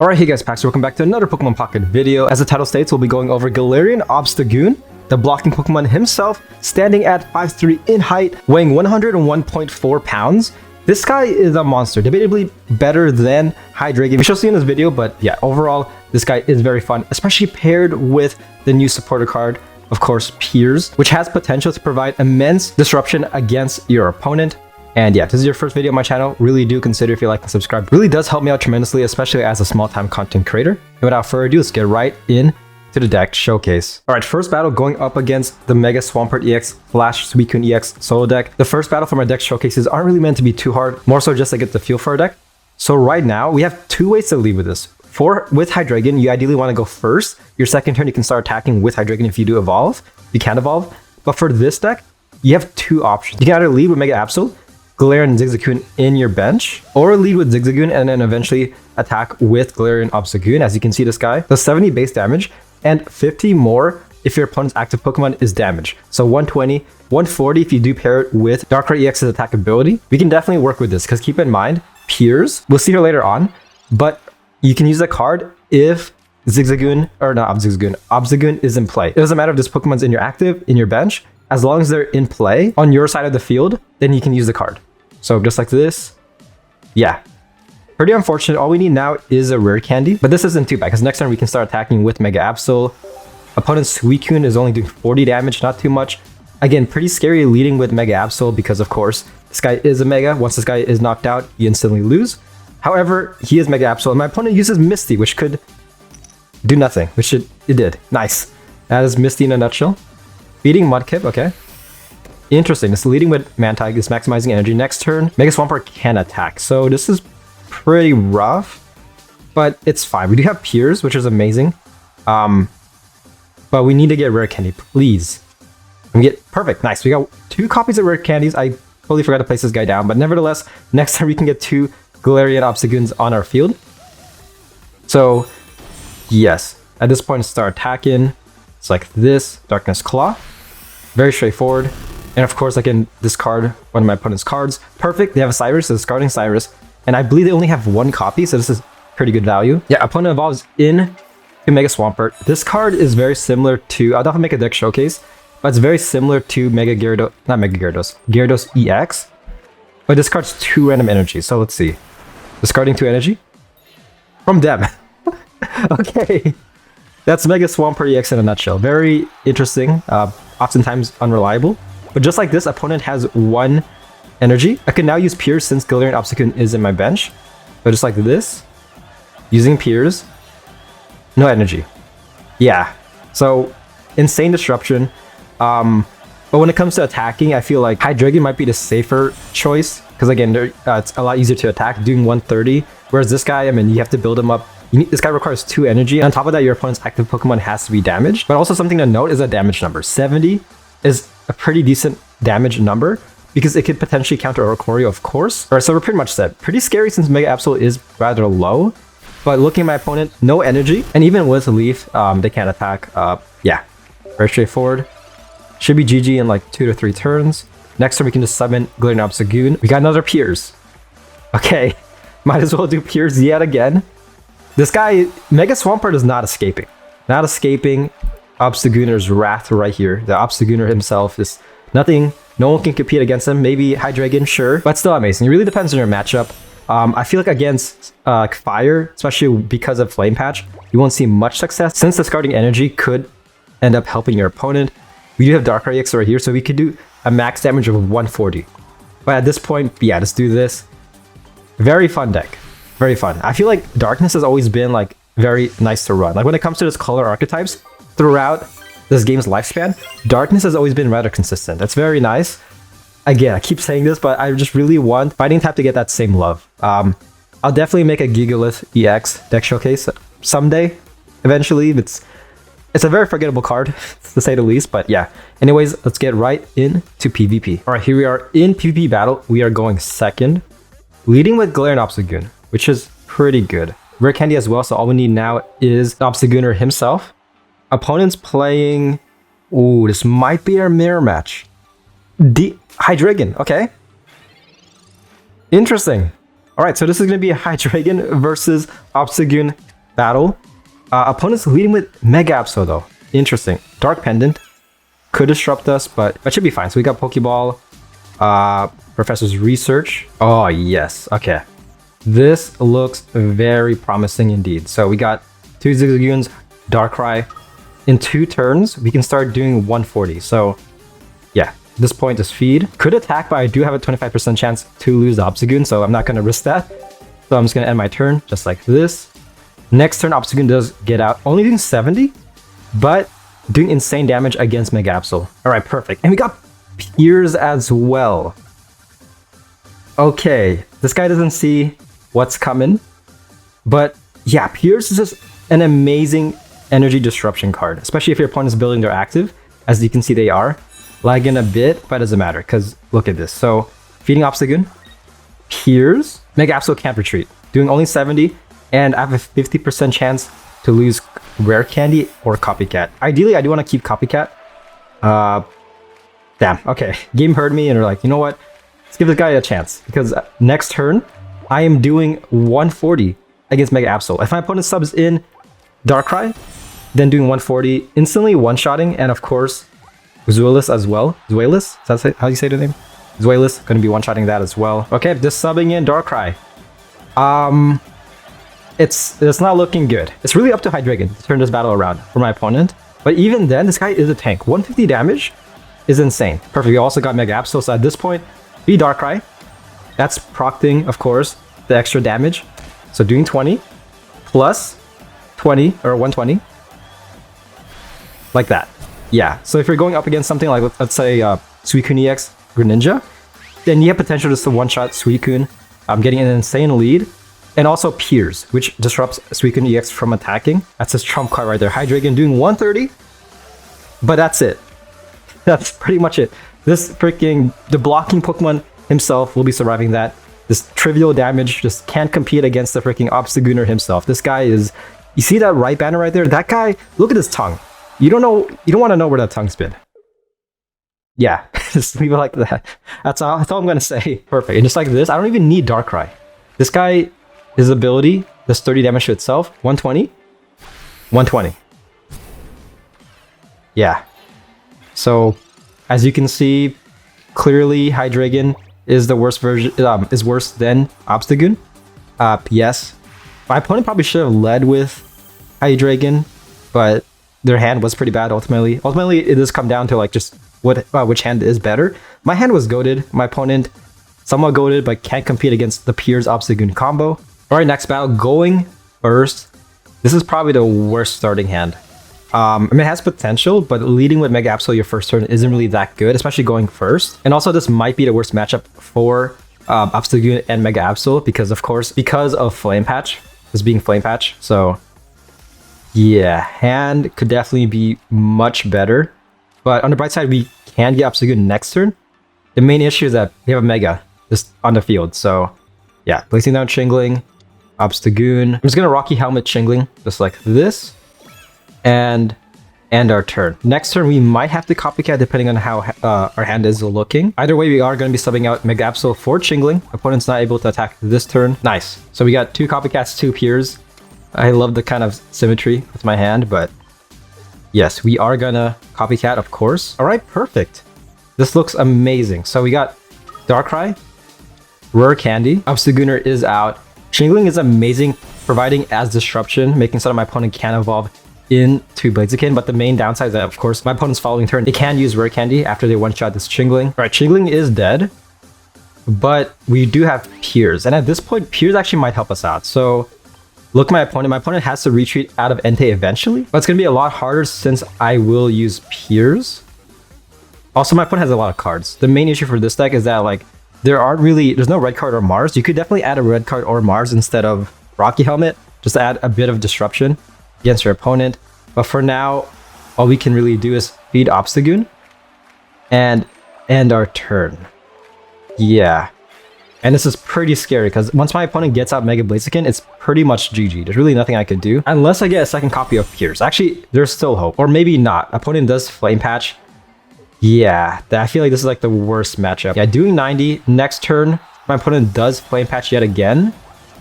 Alright, hey guys, Pax, welcome back to another Pokemon Pocket video. As the title states, we'll be going over Galarian Obstagoon, the blocking Pokemon himself, standing at 5'3" in height, weighing 101.4 pounds. This guy is a monster, debatably better than Hydreigon. We shall see in this video, but yeah, overall, this guy is very fun, especially paired with the new supporter card, of course, Piers, which has potential to provide immense disruption against your opponent. And yeah, if this is your first video on my channel, really do consider if you like and subscribe. It really does help me out tremendously, especially as a small-time content creator. And without further ado, let's get right in to the deck showcase. Alright, first battle going up against the Mega Swampert EX Flash Suicune EX solo deck. The first battle from our deck showcases aren't really meant to be too hard, more so just to get the feel for our deck. So right now, we have two ways to lead with this. With Hydreigon, you ideally want to go first. Your second turn, you can start attacking with Hydreigon if you do evolve. You can evolve. But for this deck, you have two options. You can either lead with Mega Absol, Galarian and Zigzagoon in your bench, or lead with Zigzagoon and then eventually attack with Galarian Obstagoon. As you can see, this guy does 70 base damage and 50 more if your opponent's active Pokemon is damaged. So 120, 140 if you do pair it with Darkrai EX's attack ability. We can definitely work with this because keep in mind, Piers, we'll see her later on, but you can use the card if Zigzagoon, or not Zigzagoon, Obstagoon is in play. It doesn't matter if this Pokemon's in your active, in your bench, as long as they're in play on your side of the field, then you can use the card. So just like this, yeah. Pretty unfortunate. All we need now is a rare candy, but this isn't too bad because next turn we can start attacking with Mega Absol. Opponent's Suicune is only doing 40 damage, not too much. Again, pretty scary leading with Mega Absol because of course, this guy is a Mega. Once this guy is knocked out, you instantly lose. However, he is Mega Absol and my opponent uses Misty, which could do nothing, which it did. Nice. That is Misty in a nutshell. Beating Mudkip, okay. Interesting. This leading with Mantine is maximizing energy. Next turn, Mega Swampert can attack. So this is pretty rough, but it's fine. We do have Piers, which is amazing. But we need to get rare candy, please. And we get perfect. Nice. We got two copies of rare candies. I totally forgot to place this guy down, but nevertheless, next time we can get two Galarian Obstagoons on our field. So yes, at this point, start attacking. It's like this, Darkness Claw. Very straightforward. And of course, I can discard one of my opponent's cards. Perfect. They have a Cyrus, so discarding Cyrus. And I believe they only have one copy, so this is pretty good value. Yeah, opponent evolves in Mega Swampert. This card is very similar to, I'll definitely make a deck showcase, but it's very similar to Mega Gyarados, not Mega Gyarados, Gyarados EX. But this card's 2 random energy, so let's see. Discarding 2 energy? From them. Okay. That's Mega Swampert EX in a nutshell. Very interesting, oftentimes unreliable. But just like this, opponent has 1 energy. I can now use Piers since Galarian Obstagoon is in my bench. But just like this, using Piers, no energy. Yeah, so insane disruption. But when it comes to attacking, I feel like Hydreigon might be the safer choice. Because again, it's a lot easier to attack, doing 130. Whereas this guy, I mean, you have to build him up. This guy requires 2 energy. And on top of that, your opponent's active Pokemon has to be damaged. But also something to note is a damage number. 70 is a pretty decent damage number because it could potentially counter Oricorio, of course. Alright, so we're pretty much set. Pretty scary since Mega Absol is rather low. But looking at my opponent, no energy. And even with Leaf, they can't attack. Yeah, very straightforward. Should be GG in like 2 to 3 turns. Next turn, we can just summon Galarian Obstagoon. We got another Piers. Okay, might as well do Piers yet again. This guy, Mega Swampert is not escaping. Not escaping Obstagooner's wrath right here. The Obstagooner himself is nothing. No one can compete against him. Maybe Hydreigon, sure. But still amazing. It really depends on your matchup. I feel like against Fire, especially because of Flame Patch, you won't see much success. Since discarding energy could end up helping your opponent. We do have Darkrai EX right here, so we could do a max damage of 140. But at this point, yeah, let's do this. Very fun deck. Very fun. I feel like Darkness has always been like very nice to run. Like when it comes to this color archetypes, throughout this game's lifespan, Darkness has always been rather consistent. That's very nice. Again, I keep saying this, but I just really want Fighting type to get that same love. I'll definitely make a Gigalith EX deck showcase someday, eventually. It's a very forgettable card, to say the least, but yeah. Anyways, let's get right into PvP. All right, here we are in PvP battle. We are going second, leading with Galarian Obstagoon, which is pretty good. Rare candy as well, so all we need now is Obstagooner himself. Opponent's playing... Ooh, this might be our mirror match. Hydreigon, okay. Interesting. Alright, so this is going to be a Hydreigon versus Obstagoon battle. Opponent's leading with Mega Absol though. Interesting. Dark Pendant could disrupt us, but that should be fine. So we got Pokeball, Professor's Research. Oh yes, okay. This looks very promising indeed. So we got 2 Zigzagoons, Darkrai. In 2 turns, we can start doing 140. So yeah, this point is feed. Could attack, but I do have a 25% chance to lose the Obstagoon, so I'm not going to risk that. So I'm just going to end my turn just like this. Next turn, Obstagoon does get out, only doing 70, but doing insane damage against Mega Absol. Alright, perfect. And we got Piers as well. Okay, this guy doesn't see what's coming, but yeah, Piers is just an amazing energy disruption card, especially if your opponent is building their active. As you can see, they are lagging a bit, but it doesn't matter because look at this. So feeding Obstagoon, Piers, Mega Absol can't retreat, doing only 70, and I have a 50% chance to lose Rare Candy or Copycat. Ideally, I do want to keep Copycat. Damn, okay. Game heard me and they're like, you know what? Let's give this guy a chance. Because next turn, I am doing 140 against Mega Absol. If my opponent subs in Darkrai, then doing 140, instantly one-shotting, and of course, Zuelis as well. Zuelis? Is that how you say the name? Zuelis, gonna be one-shotting that as well. Okay, just subbing in Darkrai. It's not looking good. It's really up to Hydreigon to turn this battle around for my opponent. But even then, this guy is a tank. 150 damage is insane. Perfect. We also got Mega Absol, so at this point, be Darkrai. That's procting, of course, the extra damage. So doing 20 plus 20 or 120. Like that. Yeah. So if you're going up against something like, let's say, Suicune Ex Greninja, then you have potential just to one-shot Suicune. I'm getting an insane lead. And also Piers, which disrupts Suicune EX from attacking. That's his trump card right there. Hydreigon doing 130. But that's it. That's pretty much it. This freaking, the blocking Pokemon himself will be surviving that. This trivial damage just can't compete against the freaking Obstagooner himself. This guy is, you see that right banner right there? That guy, look at his tongue. You don't want to know where that tongue's been. Yeah, just leave it like that. That's all I'm going to say. Perfect. And just like this, I don't even need Darkrai. This guy, his ability does 30 damage to itself. 120. 120. Yeah. So, as you can see, clearly Hydreigon is the worst version. Is worse than Obstagoon. Yes. My opponent probably should have led with Hydreigon, but their hand was pretty bad ultimately. Ultimately, it does come down to like just which hand is better. My hand was goated. My opponent somewhat goated, but can't compete against the Piers Obstagoon combo. Alright, next battle, going first. This is probably the worst starting hand. I mean, it has potential, but leading with Mega Absol your first turn isn't really that good, especially going first. And also, this might be the worst matchup for Obstagoon and Mega Absol because, of course, because of Flame Patch, this being Flame Patch. So, yeah, hand could definitely be much better. But on the bright side, we can get Obstagoon next turn. The main issue is that we have a Mega just on the field. So, yeah, placing down Chingling. Obstagoon. I'm just gonna Rocky Helmet Chingling, just like this, and our turn. Next turn, we might have to Copycat depending on how our hand is looking. Either way, we are going to be subbing out Mega Absol for Chingling. Opponent's not able to attack this turn. Nice. So we got 2 Copycats, 2 Piers. I love the kind of symmetry with my hand, but yes, we are gonna Copycat, of course. All right, perfect. This looks amazing. So we got Darkrai, Rare Candy. Obstagooner is out. Chingling is amazing, providing as disruption, making so that my opponent can evolve into Blaziken, but the main downside is that, of course, my opponent's following turn, they can use Rare Candy after they one-shot this Chingling. Alright, Chingling is dead, but we do have Piers, and at this point, Piers actually might help us out. So, look at my opponent has to retreat out of Entei eventually, but it's going to be a lot harder since I will use Piers. Also, my opponent has a lot of cards. The main issue for this deck is that, like, there's no red card or Mars. You could definitely add a red card or Mars instead of Rocky Helmet, just to add a bit of disruption against your opponent. But for now, all we can really do is feed Obstagoon and end our turn. Yeah. And this is pretty scary because once my opponent gets out Mega Blaziken, it's pretty much GG. There's really nothing I could do unless I get a second copy of Piers. Actually, there's still hope. Or maybe not. Opponent does Flame Patch. Yeah, I feel like this is like the worst matchup. Yeah, doing 90. Next turn, my opponent does Flame Patch yet again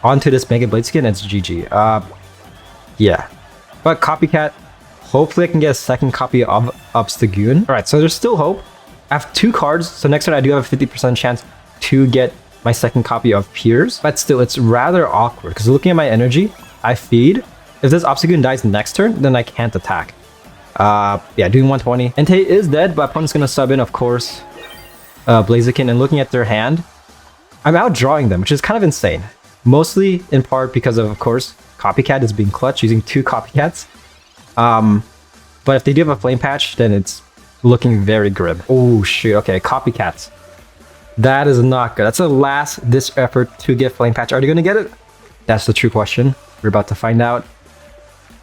onto this Mega Blaziken, and it's GG. Yeah. But Copycat, hopefully I can get a second copy of Obstagoon. Alright, so there's still hope. I have 2 cards, so next turn I do have a 50% chance to get my second copy of Piers. But still, it's rather awkward, because looking at my energy, I feed. If this Obstagoon dies next turn, then I can't attack. Yeah, doing 120. Entei is dead, but opponent's gonna sub in, of course, Blaziken, and looking at their hand, I'm outdrawing them, which is kind of insane. Mostly in part because of course, Copycat is being clutch, using 2 Copycats. But if they do have a Flame Patch, then it's looking very grim. Oh shoot, okay, Copycats. That is not good. That's a last-ditch effort to get Flame Patch. Are they gonna get it? That's the true question. We're about to find out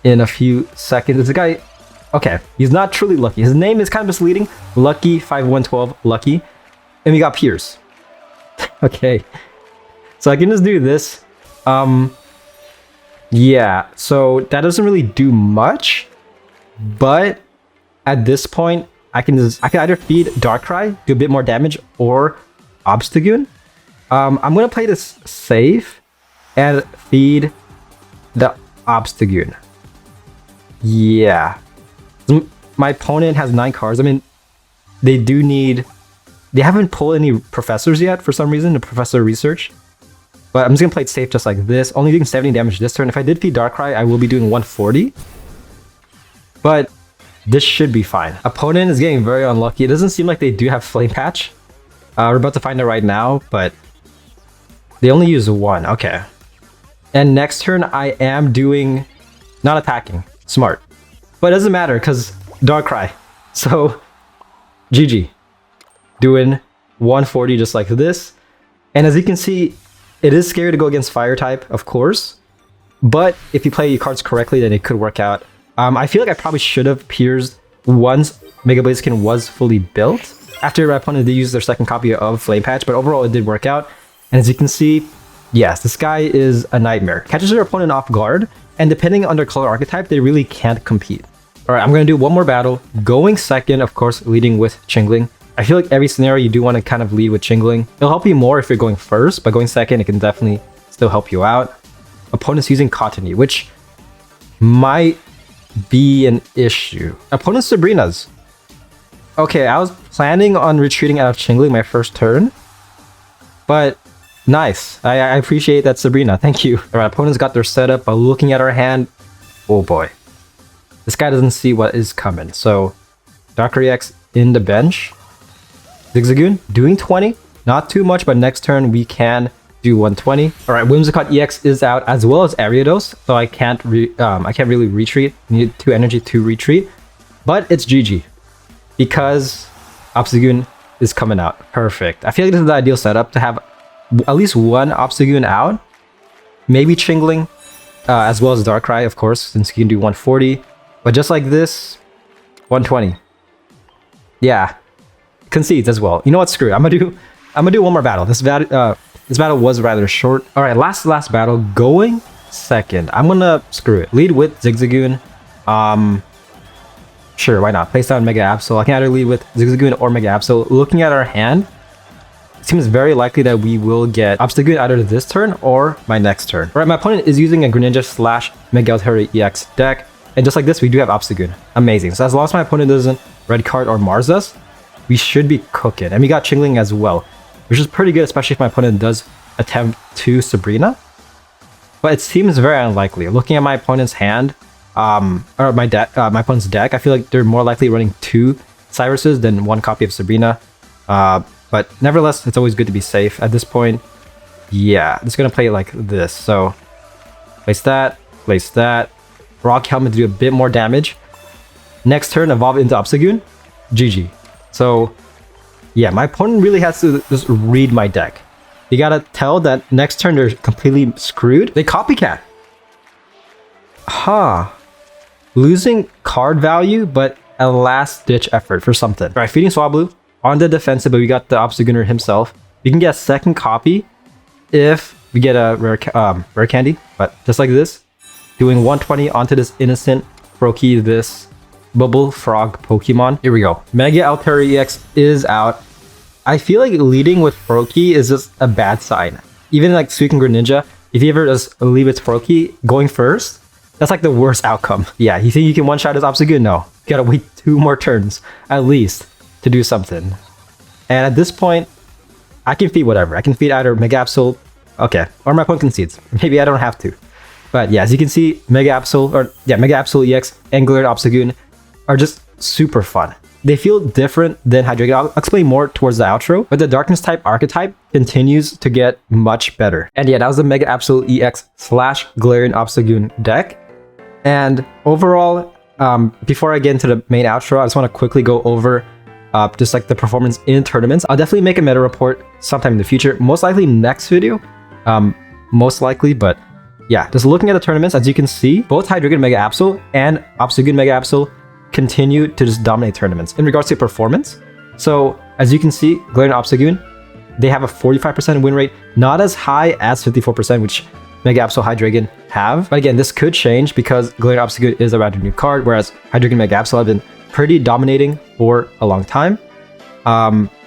in a few seconds. This guy, okay, he's not truly lucky. His name is kind of misleading. Lucky 5112 Lucky. And we got Piers. Okay. So I can just do this. Yeah, so that doesn't really do much. But at this point, I can either feed Darkrai, do a bit more damage, or Obstagoon. I'm gonna play this safe and feed the Obstagoon. Yeah. My opponent has 9 cards. I mean, they haven't pulled any professors yet for some reason, the professor research. But I'm just gonna play it safe just like this. Only doing 70 damage this turn. If I did feed Darkrai, I will be doing 140. But this should be fine. Opponent is getting very unlucky. It doesn't seem like they do have Flame Patch. We're about to find out right now, but they only use 1. Okay. And next turn, I am doing... not attacking. Smart. But it doesn't matter, because Darkrai. So, GG. Doing 140 just like this. And as you can see, it is scary to go against Fire type, of course. But if you play your cards correctly, then it could work out. I feel like I probably should have pierced once Mega Blaziken was fully built. After my opponent did use their second copy of Flame Patch, but overall it did work out. And as you can see, yes, this guy is a nightmare. Catches their opponent off guard, and depending on their color archetype, they really can't compete. Alright, I'm going to do one more battle. Going second, of course, leading with Chingling. I feel like every scenario you do want to kind of lead with Chingling. It'll help you more if you're going first, but going second, it can definitely still help you out. Opponent's using Cottony, which might be an issue. Opponent's Sabrina's. Okay, I was planning on retreating out of Chingling my first turn, but nice. I appreciate that, Sabrina. Thank you. Alright, opponent's got their setup by looking at our hand. Oh boy. This guy doesn't see what is coming. So, Darkrai X in the bench. Zigzagoon doing 20. Not too much, but next turn we can do 120. Alright, Whimsicott EX is out as well as Ariados, so I can't really retreat. Need 2 energy to retreat. But it's GG. Because Obstagoon is coming out. Perfect. I feel like this is the ideal setup to have at least one Obstagoon out. Maybe Chingling, as well as Darkrai, of course, since you can do 140. But just like this, 120. Yeah. Concedes as well. You know what? Screw it. I'm gonna do one more battle. This battle was rather short. All right, last battle. Going second. I'm gonna screw it. Lead with Zigzagoon. Sure, why not? Place down Mega Absol. I can either lead with Zigzagoon or Mega Absol. Looking at our hand, it seems very likely that we will get Obstagoon either this turn or my next turn. All right, my opponent is using a Greninja / Mega Altaria EX deck, and just like this, we do have Obstagoon. Amazing. So as long as my opponent doesn't red card or Mars us, we should be cooking. And we got Chingling as well, which is pretty good, especially if my opponent does attempt to Sabrina. But it seems very unlikely. Looking at my opponent's hand, or my opponent's deck, I feel like they're more likely running 2 Cyruses than 1 copy of Sabrina. But nevertheless, it's always good to be safe at this point. Yeah, I'm just gonna play it like this. So, place that. Rock Helmet to do a bit more damage. Next turn, evolve into Obstagoon. GG. So, yeah, my opponent really has to just read my deck. You gotta tell that next turn they're completely screwed. They copycat. Huh. Losing card value, but a last-ditch effort for something. Alright, feeding Swablu on the defensive, but we got the Obstagooner himself. We can get a second copy if we get a rare candy, but just like this, doing 120 onto this innocent Froakie, this Bubble Frog Pokemon. Here we go. Mega Altaria EX is out. I feel like leading with Froakie is just a bad sign. Even like Suicune Greninja, if you ever just leave with Froakie going first, That's like the worst outcome. Yeah, you think you can one-shot his Obstagoon? No. You gotta wait 2 more turns, at least, to do something. And at this point, I can feed whatever. I can feed either Mega Absol, okay, or my opponent concedes. Maybe I don't have to. But yeah, as you can see, Mega Absol EX and Galarian Obstagoon are just super fun. They feel different than Hydreigon. I'll explain more towards the outro, but the Darkness type archetype continues to get much better. And yeah, that was the Mega Absol EX / Galarian Obstagoon deck. And overall, before I get into the main outro, I just want to quickly go over just like the performance in tournaments. I'll definitely make a meta report sometime in the future, most likely next video, most likely, but yeah, just looking at the tournaments, as you can see, both Hydreigon Mega Absol and Obstagoon Mega Absol continue to just dominate tournaments in regards to performance. So as you can see, Galarian Obstagoon, they have a 45% win rate, not as high as 54%, which Mega Absol Hydreigon have. But again, this could change because Galarian Obstagoon is a rather new card, whereas Hydreigon Mega Absol have been pretty dominating for a long time.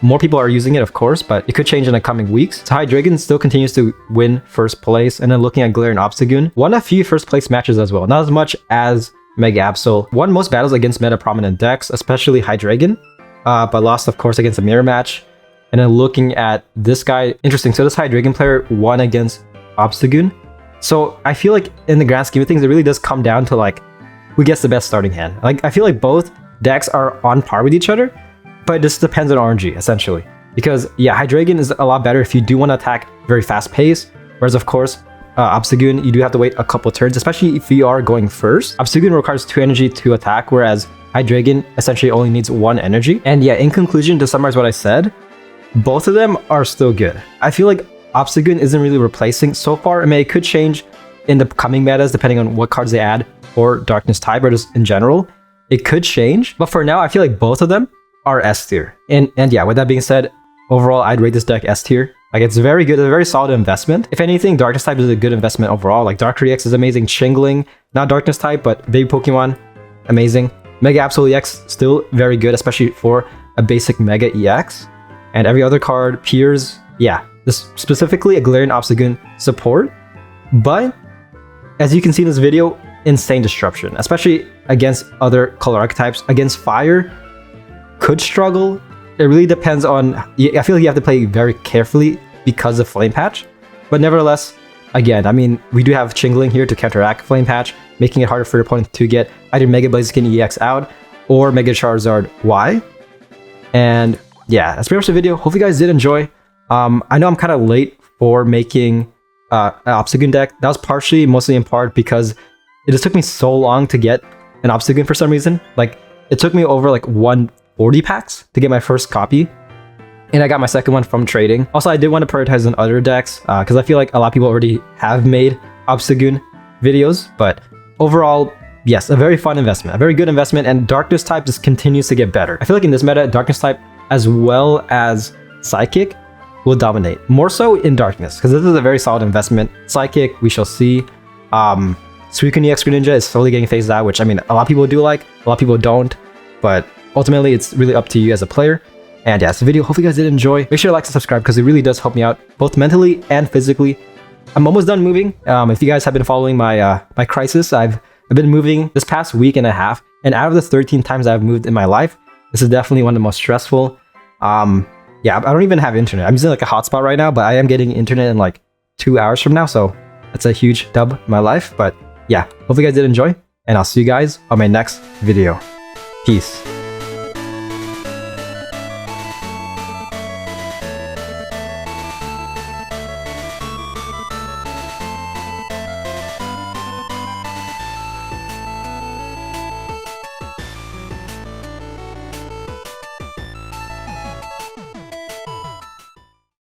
More people are using it, of course, but it could change in the coming weeks. So Hydreigon still continues to win first place, and then looking at Galarian Obstagoon, won a few first place matches as well, not as much as Mega Absol. Won most battles against meta prominent decks, especially Hydreigon, but lost, of course, against a mirror match. And then looking at this guy, interesting. So this Hydreigon player won against Obstagoon. So I feel like in the grand scheme of things, it really does come down to like who gets the best starting hand. Like I feel like both decks are on par with each other, but it just depends on RNG essentially. Because yeah, Hydreigon is a lot better if you do want to attack very fast pace, whereas of course Obstagoon, you do have to wait a couple turns, especially if you are going first. Obstagoon requires 2 energy to attack, whereas Hydreigon essentially only needs 1 energy. And yeah, in conclusion, to summarize what I said, both of them are still good. I feel like Obstagoon isn't really replacing so far. I mean, it could change in the coming metas depending on what cards they add or Darkness type, or just in general. It could change, but for now, I feel like both of them are S tier. And yeah, with that being said, overall, I'd rate this deck S tier. Like, it's very good, a very solid investment. If anything, Darkness type is a good investment overall. Like, Darkrai X is amazing. Chingling, not Darkness type, but baby Pokemon, amazing. Mega Absol EX, still very good, especially for a basic Mega EX. And every other card, Piers, yeah, this specifically a Galarian Obstagoon support. But, as you can see in this video, insane disruption, especially against other color archetypes. Against Fire, could struggle. It really depends on, I feel like you have to play very carefully because of Flame Patch. But nevertheless, again, I mean, we do have Chingling here to counteract Flame Patch, making it harder for your opponent to get either Mega Blaziken EX out or Mega Charizard Y. And yeah, that's pretty much the video. Hope you guys did enjoy. I know I'm kind of late for making an Obstagoon deck. That was mostly in part because it just took me so long to get an Obstagoon for some reason. Like, it took me over like 140 packs to get my first copy, and I got my second one from trading. Also, I did want to prioritize on other decks because I feel like a lot of people already have made Obstagoon videos, but overall, yes, a very fun investment, a very good investment, and Darkness type just continues to get better. I feel like in this meta, Darkness type as well as Psychic will dominate, more so in Darkness, because this is a very solid investment. Psychic, we shall see. Suicune Ex Greninja is slowly getting phased out, which, I mean, a lot of people do like, a lot of people don't, but ultimately it's really up to you as a player. And yeah, that's the video. Hopefully you guys did enjoy. Make sure to like and subscribe because it really does help me out, both mentally and physically. I'm almost done moving. If you guys have been following my my crisis, I've been moving this past week and a half, and out of the 13 times I've moved in my life, this is definitely one of the most stressful. Yeah, I don't even have internet. I'm using like a hotspot right now, but I am getting internet in like 2 hours from now, so that's a huge dub in my life. But yeah, hopefully you guys did enjoy, and I'll see you guys on my next video. Peace.